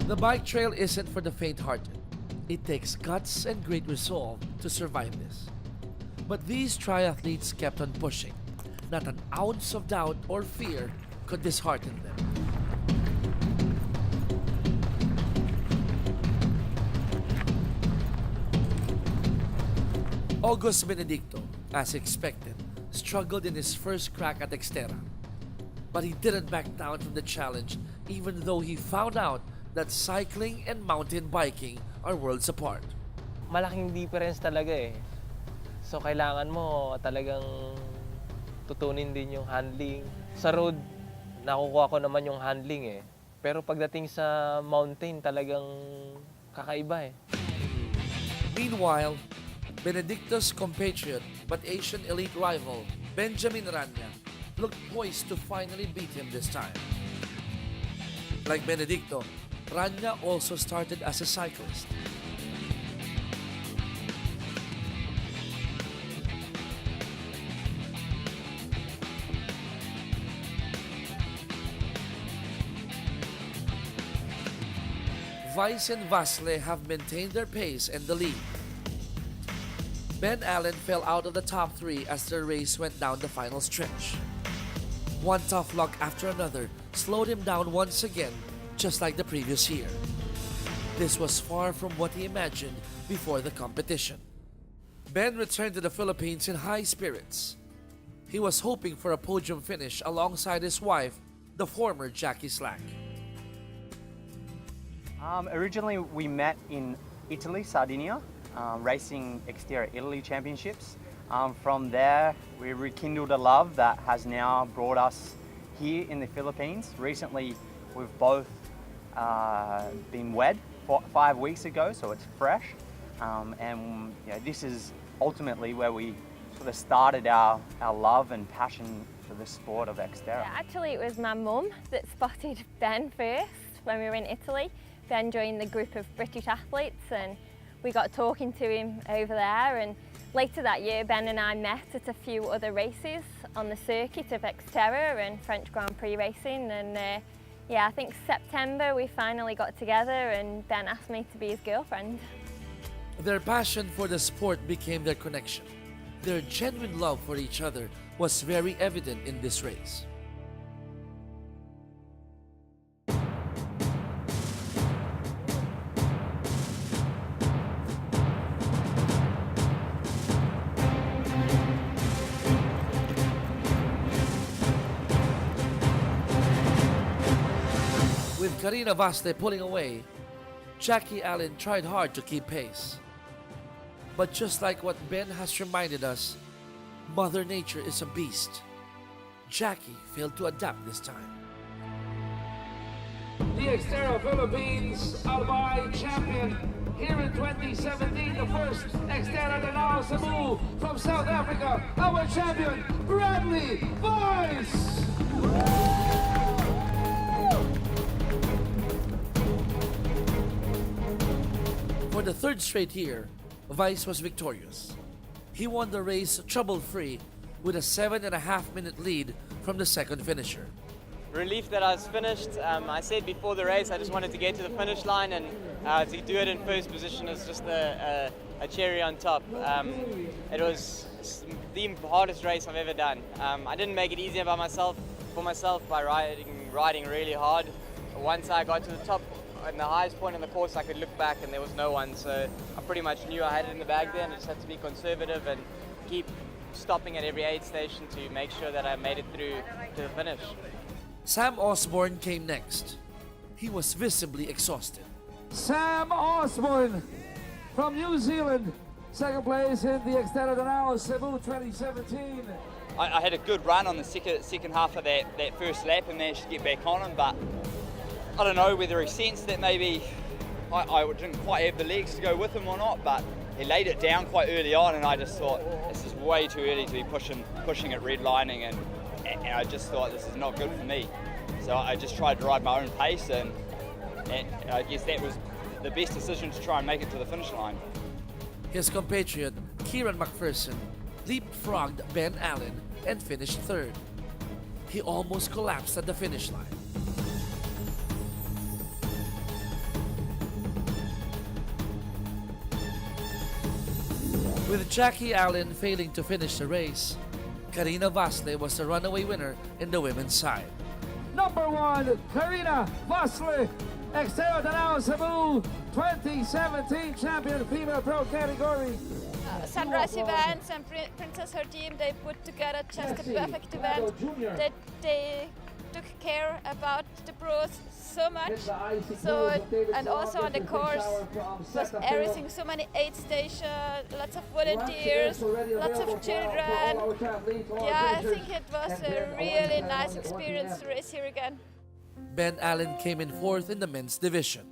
The bike trail isn't for the faint-hearted. It takes guts and great resolve to survive this. But these triathletes kept on pushing. Not an ounce of doubt or fear could dishearten them. August Benedicto, as expected, struggled in his first crack at XTERRA. But he didn't back down from the challenge even though he found out that cycling and mountain biking are worlds apart. Malaking difference talaga eh. So kailangan mo talagang tutunin din yung handling. Sa road, nakukuha ko naman yung handling eh. Pero pagdating sa mountain, talagang kakaiba eh. Meanwhile, Benedicto's compatriot but Asian elite rival, Benjamin Rania, looked poised to finally beat him this time. Like Benedicto, Rania also started as a cyclist. Vice and Vasle have maintained their pace in the lead. Ben Allen fell out of the top three as the race went down the final stretch. One tough luck after another slowed him down once again, just like the previous year. This was far from what he imagined before the competition. Ben returned to the Philippines in high spirits. He was hoping for a podium finish alongside his wife, the former Jackie Slack. Originally, we met in Italy, Sardinia, racing XTERRA Italy Championships. From there, we rekindled a love that has now brought us here in the Philippines. Recently, we've both been wed 5 weeks ago, so it's fresh. And this is ultimately where we sort of started our love and passion for the sport of XTERRA. Yeah, actually, it was my mum that spotted Ben first when we were in Italy. Ben joined the group of British athletes and we got talking to him over there, and later that year Ben and I met at a few other races on the circuit of XTERRA and French Grand Prix racing, and yeah, I think September we finally got together and Ben asked me to be his girlfriend. Their passion for the sport became their connection. Their genuine love for each other was very evident in this race. With Karina Vaste pulling away, Jackie Allen tried hard to keep pace. But just like what Ben has reminded us, Mother Nature is a beast. Jackie failed to adapt this time. The XTERRA Philippines Albay champion here in 2017, the first XTERRA Danao Cebu from South Africa, our champion, Bradley Vice! For the third straight year, Vice was victorious. He won the race trouble-free with a 7.5-minute lead from the second finisher. Relief that I was finished. I said before the race I just wanted to get to the finish line, and to do it in first position is just a cherry on top. It was the hardest race I've ever done. I didn't make it easier for myself by riding really hard. Once I got to the top, at the highest point in the course, I could look back and there was no one, so I pretty much knew I had it in the bag there, and I just had to be conservative and keep stopping at every aid station to make sure that I made it through to the finish. Sam Osborne came next. He was visibly exhausted. Sam Osborne from New Zealand, second place in the XTERRA Danao Cebu 2017. I had a good run on the second half of that first lap and managed to get back on him, but I don't know whether he sensed that maybe I didn't quite have the legs to go with him or not, but he laid it down quite early on, and I just thought this is way too early to be pushing it redlining, and I just thought this is not good for me. So I just tried to ride my own pace, and I guess that was the best decision to try and make it to the finish line. His compatriot, Kieran McPherson, leapfrogged Ben Allen and finished third. He almost collapsed at the finish line. With Jackie Allen failing to finish the race, Karina Vasle was the runaway winner in the women's side. Number 1, Karina Vasle, XTERRA Danao Cebu 2017 champion female pro category. Sunrise events and Princess her team, they put together just a perfect event. They took care about the pros so much. And also on the course was everything, so many aid stations, lots of volunteers, lots of children. Yeah, I think it was a really nice experience to race here again. Ben Allen came in fourth in the men's division.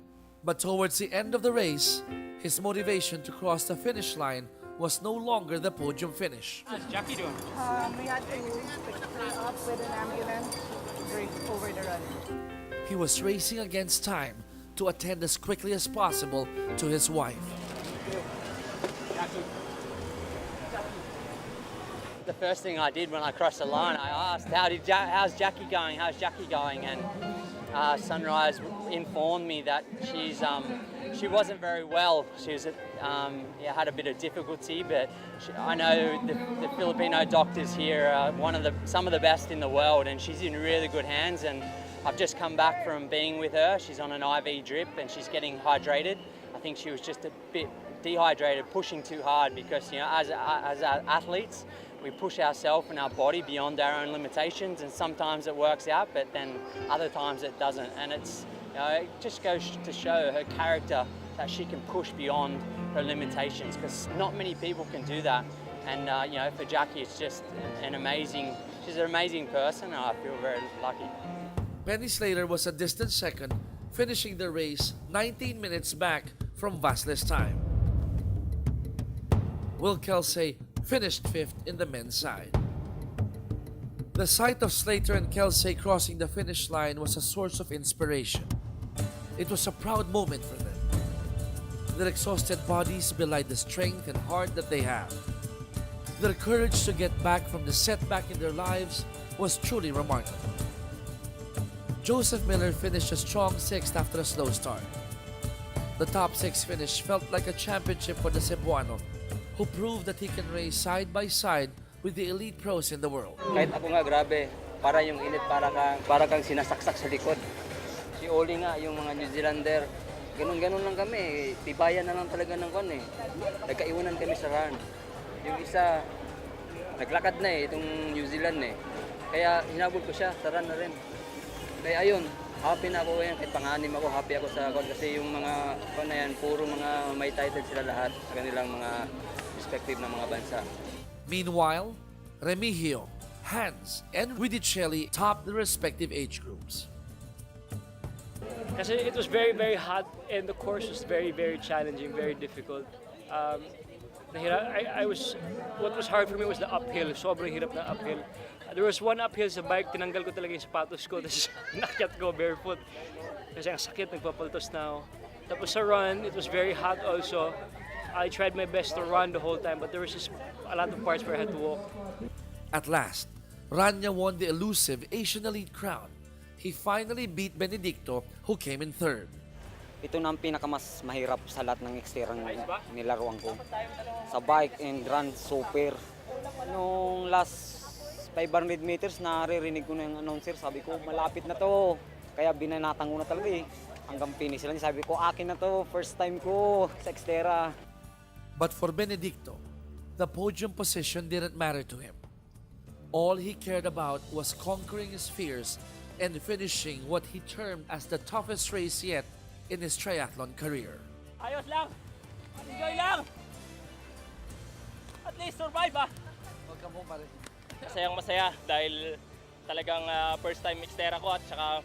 But towards the end of the race, his motivation to cross the finish line was no longer the podium finish. How's Jackie doing? We had to pick her up with an ambulance over the run. He was racing against time to attend as quickly as possible to his wife. The first thing I did when I crossed the line, I asked, how's Jackie going? How's Jackie going? And Sunrise informed me that she wasn't very well. She was had a bit of difficulty, but I know the Filipino doctors here are some of the best in the world, and she's in really good hands. And I've just come back from being with her. She's on an IV drip and she's getting hydrated. I think she was just a bit dehydrated, pushing too hard, because as athletes, we push ourselves and our body beyond our own limitations, and sometimes it works out, but then other times it doesn't. And it just goes to show her character, that she can push beyond her limitations, because not many people can do that. And for Jackie, it's just she's an amazing person, and I feel very lucky. Penny Slater was a distant second, finishing the race 19 minutes back from Vasle's time. Will Kelsey finished fifth in the men's side. The sight of Slater and Kelsey crossing the finish line was a source of inspiration. It was a proud moment for them. Their exhausted bodies belied the strength and heart that they have. Their courage to get back from the setback in their lives was truly remarkable. Joseph Miller finished a strong sixth after a slow start. The top six finish felt like a championship for the Cebuano, who proved that he can race side by side with the elite pros in the world. Kahit ako nga, grabe, para yung init, para kang sinasaksak sa likod. Si Oli nga, yung mga New Zealander, ganun-ganun lang kami, tibayan na lang talaga ng kon eh. Nagkaiwanan kami sa run. Yung isa, naglakad na itong New Zealand eh. Kaya hinabol ko siya, sa run na rin. Kaya ayun, happy na ako ngayon, kahit pang-anim ako, happy ako sa kon, kasi yung mga kon na yan, puro mga may title sila lahat sa kanilang mga respective na mga bansa. Meanwhile, Remigio, Hans, and Ridicelli topped the respective age groups. Kasi it was very, very hot, and the course was very, very challenging, very difficult. What was hard for me was the uphill. Sobrang hirap na uphill. There was one uphill sa bike, tinanggal ko talaga yung sapatos ko, tapos nakyat ko barefoot. Kasi ang sakit, nagpapaltos na ako. Tapos sa run, it was very hot also. I tried my best to run the whole time, but there was just a lot of parts where I had to walk. At last, Rania won the elusive Asian Elite crown. He finally beat Benedicto, who came in third. Ito na ang pinakamas mahirap sa lahat ng XTERRA nilaruan ko. Sa bike and run, super. Nung last 500 meters, naririnig ko na yung announcer. Sabi ko, malapit na to. Kaya binanatang ko na talaga eh. Hanggang finish lang. Sabi ko, akin na to. First time ko sa XTERRA. But for Benedicto, the podium position didn't matter to him. All he cared about was conquering his fears and finishing what he termed as the toughest race yet in his triathlon career. Ayos lang! Enjoy lang! At least survive ah! Huwag ka mo pare. Masayang masaya dahil talagang first time XTERRA ko, at saka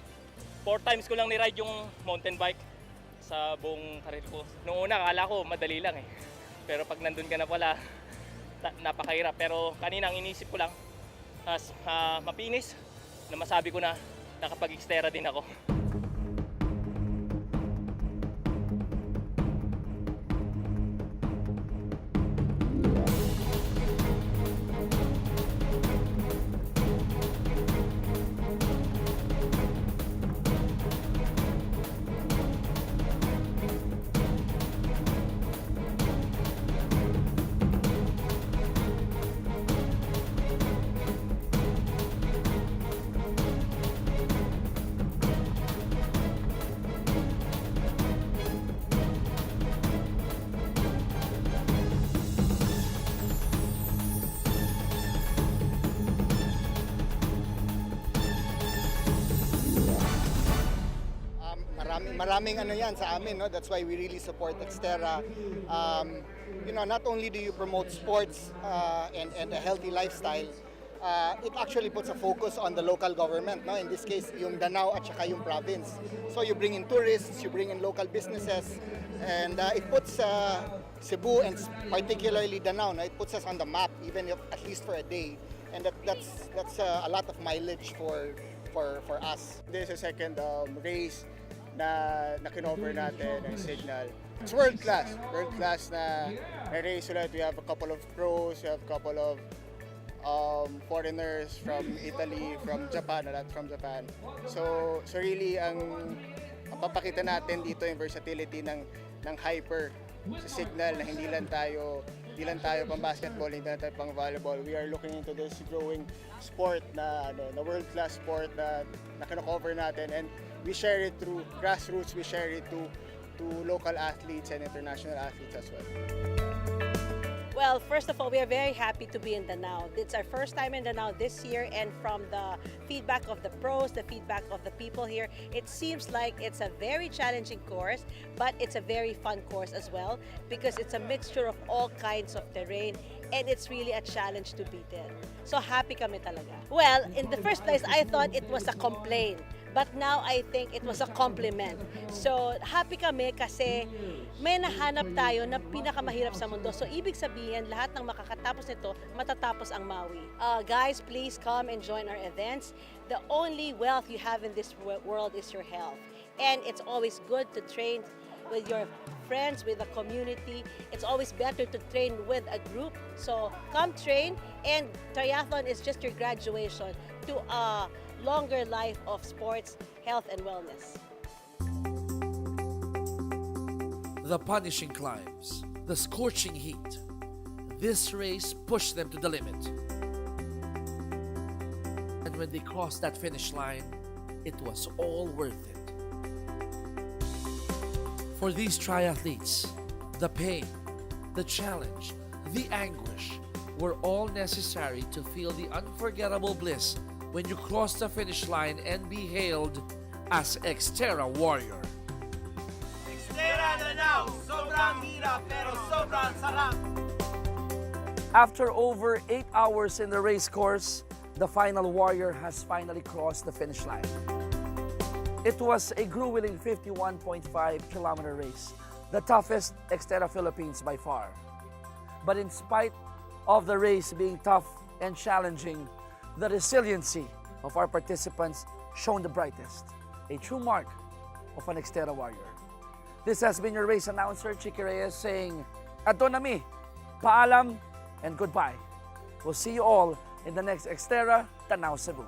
4 times ko lang ni-ride yung mountain bike sa buong karir ko. Noong una, akala ko madali lang eh. Pero pag nandun ka na pala, napakahirap. Pero kanina ang inisip ko lang, mapinis, na masabi ko na nakapag-XTERRA din ako. maraming ano yan sa amin, no? That's why we really support XTERRA. You know, not only do you promote sports and a healthy lifestyle, it actually puts a focus on the local government, no? In this case, yung Danao at saka yung province. So you bring in tourists, you bring in local businesses, and it puts Cebu and particularly Danao, no? It puts us on the map, even if at least for a day, and that's a lot of mileage for us. This is a second race na kinover natin ng Signal. It's world class na race ulit. We have a couple of pros, we have a couple of foreigners from Italy, from Japan, a lot from Japan. So really ang papakita natin dito yung versatility ng hyper sa Signal na hindi lang tayo pang basketball, hindi lang tayo pang volleyball. We are looking into this growing sport na world class sport na kino-cover natin, and we share it through grassroots, we share it to local athletes and international athletes as well. Well, first of all, we are very happy to be in Danao. It's our first time in Danao this year, and from the feedback of the pros, the feedback of the people here, it seems like it's a very challenging course, but it's a very fun course as well because it's a mixture of all kinds of terrain, and it's really a challenge to beat it. So happy kami talaga. Well, in the first place, I thought it was a complaint. But now I think it was a compliment. So happy kami kasi may nahanap tayo na pinakamahirap sa mundo. So ibig sabihin, lahat ng makakatapos nito, matatapos ang Maui. Guys, please come and join our events. The only wealth you have in this world is your health. And it's always good to train with your friends, with the community. It's always better to train with a group. So come train, and triathlon is just your graduation to a longer life of sports, health, and wellness. The punishing climbs, the scorching heat. This race pushed them to the limit. And when they crossed that finish line, it was all worth it. For these triathletes, the pain, the challenge, the anguish were all necessary to feel the unforgettable bliss when you cross the finish line and be hailed as XTERRA warrior. XTERRA Danao, sobrang hirap pero sobrang sarap. After over 8 hours in the race course, the final warrior has finally crossed the finish line. It was a grueling 51.5-kilometer race, the toughest XTERRA Philippines by far. But in spite of the race being tough and challenging, the resiliency of our participants shone the brightest, a true mark of an XTERRA warrior. This has been your race announcer, Chicky Reyes, saying, "Ato na mi, paalam and goodbye." We'll see you all in the next XTERRA Danao Cebu.